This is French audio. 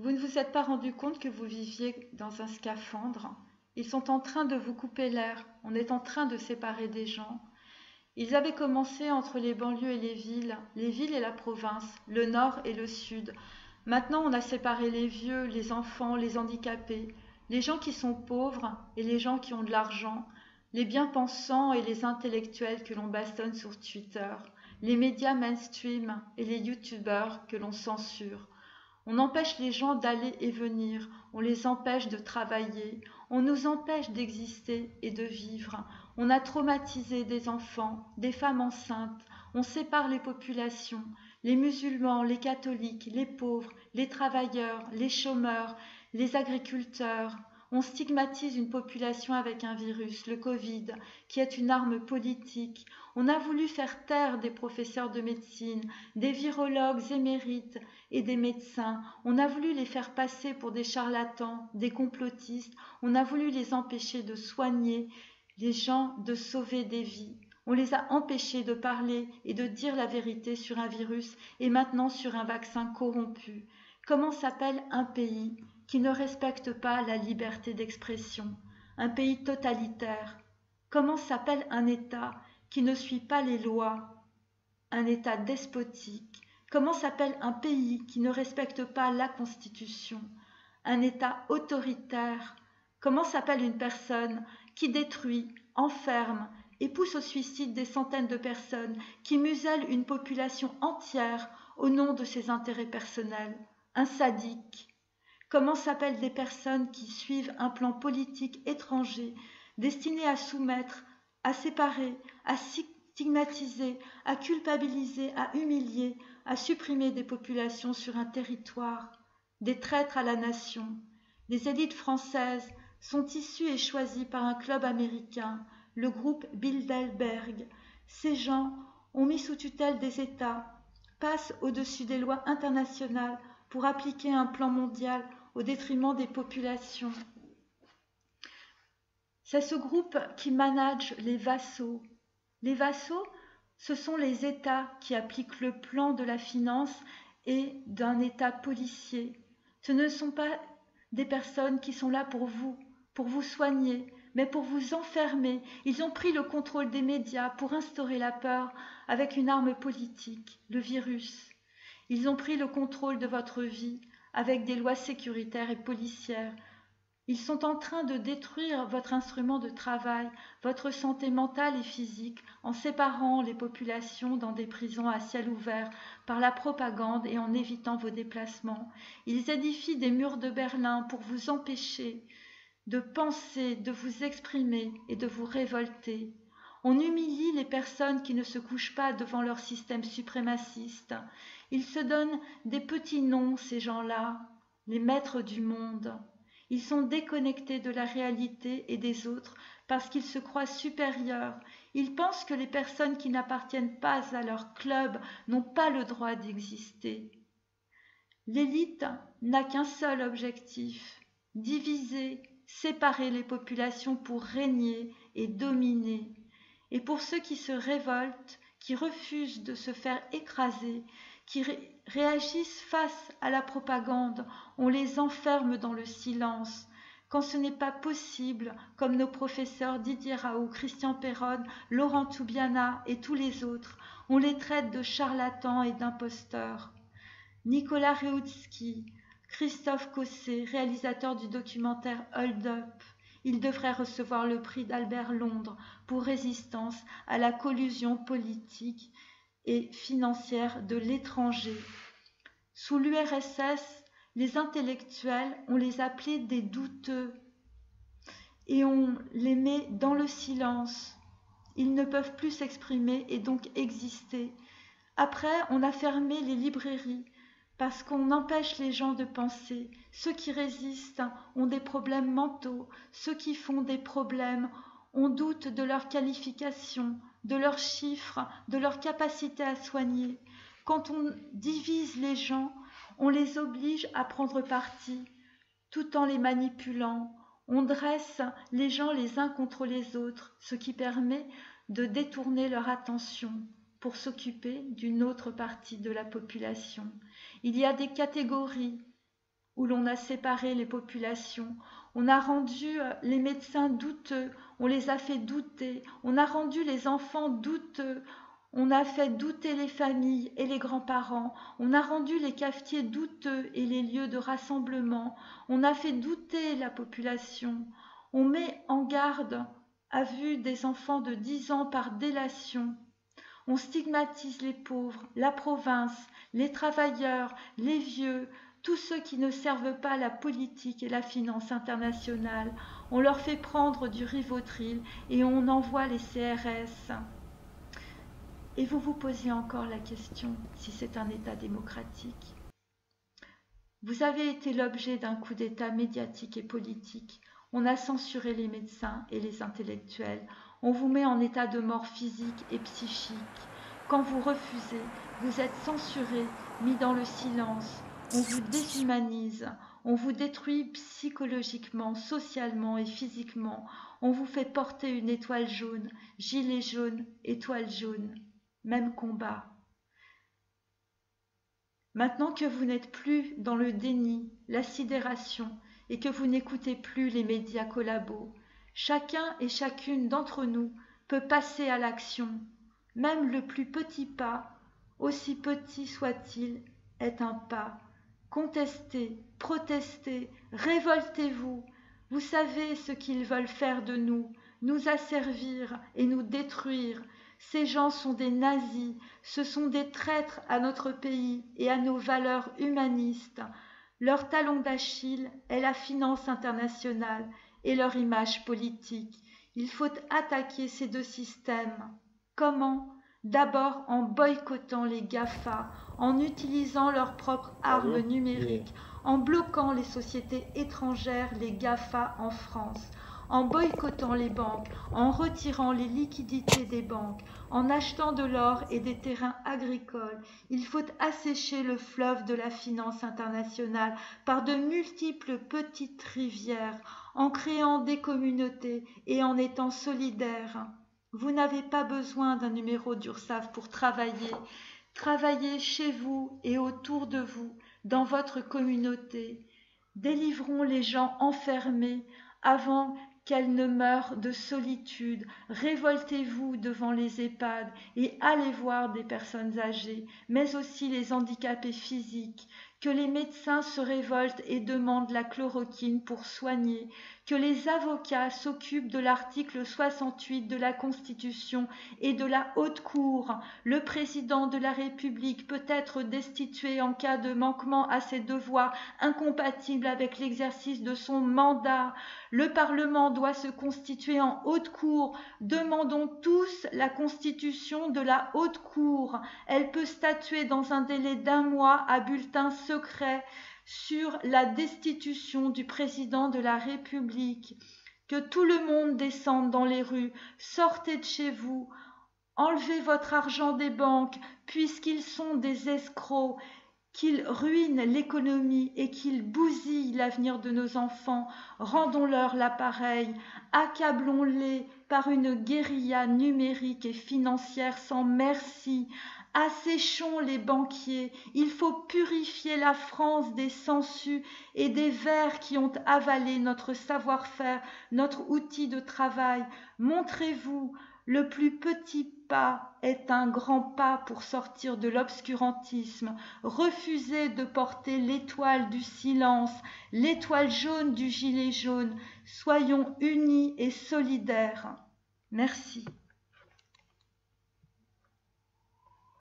Vous ne vous êtes pas rendu compte que vous viviez dans un scaphandre. Ils sont en train de vous couper l'air. On est en train de séparer des gens. Ils avaient commencé entre les banlieues et les villes et la province, le nord et le sud. Maintenant, on a séparé les vieux, les enfants, les handicapés, les gens qui sont pauvres et les gens qui ont de l'argent, les bien-pensants et les intellectuels que l'on bastonne sur Twitter, les médias mainstream et les youtubeurs que l'on censure. On empêche les gens d'aller et venir, on les empêche de travailler, on nous empêche d'exister et de vivre. On a traumatisé des enfants, des femmes enceintes, on sépare les populations, les musulmans, les catholiques, les pauvres, les travailleurs, les chômeurs, les agriculteurs. On stigmatise une population avec un virus, le Covid, qui est une arme politique. On a voulu faire taire des professeurs de médecine, des virologues émérites et des médecins. On a voulu les faire passer pour des charlatans, des complotistes. On a voulu les empêcher de soigner les gens, de sauver des vies. On les a empêchés de parler et de dire la vérité sur un virus et maintenant sur un vaccin corrompu. Comment s'appelle un pays qui ne respecte pas la liberté d'expression, un pays totalitaire? Comment s'appelle un État qui ne suit pas les lois, un État despotique? Comment s'appelle un pays qui ne respecte pas la Constitution, un État autoritaire? Comment s'appelle une personne qui détruit, enferme et pousse au suicide des centaines de personnes, qui muselle une population entière au nom de ses intérêts personnels? Un sadique. Comment s'appellent des personnes qui suivent un plan politique étranger destiné à soumettre, à séparer, à stigmatiser, à culpabiliser, à humilier, à supprimer des populations sur un territoire, des traîtres à la nation? Les élites françaises sont issues et choisies par un club américain, le groupe Bilderberg. Ces gens ont mis sous tutelle des États, passent au-dessus des lois internationales pour appliquer un plan mondial au détriment des populations. C'est ce groupe qui manage les vassaux. Les vassaux, ce sont les États qui appliquent le plan de la finance et d'un État policier. Ce ne sont pas des personnes qui sont là pour vous soigner, mais pour vous enfermer. Ils ont pris le contrôle des médias pour instaurer la peur avec une arme politique, le virus. Ils ont pris le contrôle de votre vie avec des lois sécuritaires et policières. Ils sont en train de détruire votre instrument de travail, votre santé mentale et physique, en séparant les populations dans des prisons à ciel ouvert par la propagande et en évitant vos déplacements. Ils édifient des murs de Berlin pour vous empêcher de penser, de vous exprimer et de vous révolter. On humilie les personnes qui ne se couchent pas devant leur système suprémaciste. Ils se donnent des petits noms, ces gens-là, les maîtres du monde. Ils sont déconnectés de la réalité et des autres parce qu'ils se croient supérieurs. Ils pensent que les personnes qui n'appartiennent pas à leur club n'ont pas le droit d'exister. L'élite n'a qu'un seul objectif: diviser, séparer les populations pour régner et dominer. Et pour ceux qui se révoltent, qui refusent de se faire écraser, qui réagissent face à la propagande, on les enferme dans le silence. Quand ce n'est pas possible, comme nos professeurs Didier Raoult, Christian Perron, Laurent Toubiana et tous les autres, on les traite de charlatans et d'imposteurs. Nicolas Reoutzky, Christophe Cossé, réalisateur du documentaire Hold Up, il devrait recevoir le prix d'Albert Londres pour résistance à la collusion politique et financière de l'étranger. Sous l'URSS, les intellectuels, on les appelait des douteux et on les met dans le silence. Ils ne peuvent plus s'exprimer et donc exister. Après, on a fermé les librairies parce qu'on empêche les gens de penser. Ceux qui résistent ont des problèmes mentaux. Ceux qui font des problèmes, on doute de leurs qualifications, de leurs chiffres, de leur capacité à soigner. Quand on divise les gens, on les oblige à prendre parti, tout en les manipulant. On dresse les gens les uns contre les autres, ce qui permet de détourner leur attention pour s'occuper d'une autre partie de la population. Il y a des catégories où l'on a séparé les populations. On a rendu les médecins douteux, on les a fait douter, on a rendu les enfants douteux, on a fait douter les familles et les grands-parents, on a rendu les cafetiers douteux et les lieux de rassemblement, on a fait douter la population. On met en garde à vue des enfants de 10 ans par délation. On stigmatise les pauvres, la province, les travailleurs, les vieux, tous ceux qui ne servent pas la politique et la finance internationale. On leur fait prendre du Rivotril et on envoie les CRS. Et vous vous posez encore la question si c'est un État démocratique. Vous avez été l'objet d'un coup d'État médiatique et politique. On a censuré les médecins et les intellectuels. On vous met en état de mort physique et psychique. Quand vous refusez, vous êtes censuré, mis dans le silence. On vous déshumanise. On vous détruit psychologiquement, socialement et physiquement. On vous fait porter une étoile jaune, gilet jaune, étoile jaune. Même combat. Maintenant que vous n'êtes plus dans le déni, la sidération, et que vous n'écoutez plus les médias collabos, chacun et chacune d'entre nous peut passer à l'action. Même le plus petit pas, aussi petit soit-il, est un pas. Contestez, protestez, révoltez-vous. Vous savez ce qu'ils veulent faire de nous, nous asservir et nous détruire. Ces gens sont des nazis, ce sont des traîtres à notre pays et à nos valeurs humanistes. Leur talon d'Achille est la finance internationale et leur image politique. Il faut attaquer ces deux systèmes. Comment ? D'abord en boycottant les GAFA, en utilisant leurs propres armes numériques, en bloquant les sociétés étrangères, les GAFA en France, en boycottant les banques, en retirant les liquidités des banques, en achetant de l'or et des terrains agricoles. Il faut assécher le fleuve de la finance internationale par de multiples petites rivières, en créant des communautés et en étant solidaires. Vous n'avez pas besoin d'un numéro d'URSSAF pour travailler. Travaillez chez vous et autour de vous, dans votre communauté. Délivrons les gens enfermés avant qu'elles ne meurent de solitude. Révoltez-vous devant les EHPAD et allez voir des personnes âgées, mais aussi les handicapés physiques. Que les médecins se révoltent et demandent la chloroquine pour soigner, que les avocats s'occupent de l'article 68 de la Constitution et de la Haute Cour. Le président de la République peut être destitué en cas de manquement à ses devoirs incompatibles avec l'exercice de son mandat. Le Parlement doit se constituer en Haute Cour. Demandons tous la constitution de la Haute Cour. Elle peut statuer dans un délai d'1 mois à bulletin secret sur la destitution du président de la République. Que tout le monde descende dans les rues, sortez de chez vous, enlevez votre argent des banques, puisqu'ils sont des escrocs, qu'ils ruinent l'économie et qu'ils bousillent l'avenir de nos enfants. Rendons-leur l'appareil, accablons-les par une guérilla numérique et financière sans merci. Asséchons les banquiers, il faut purifier la France des sangsues et des vers qui ont avalé notre savoir-faire, notre outil de travail. Montrez-vous, le plus petit pas est un grand pas pour sortir de l'obscurantisme. Refusez de porter l'étoile du silence, l'étoile jaune du gilet jaune. Soyons unis et solidaires. Merci.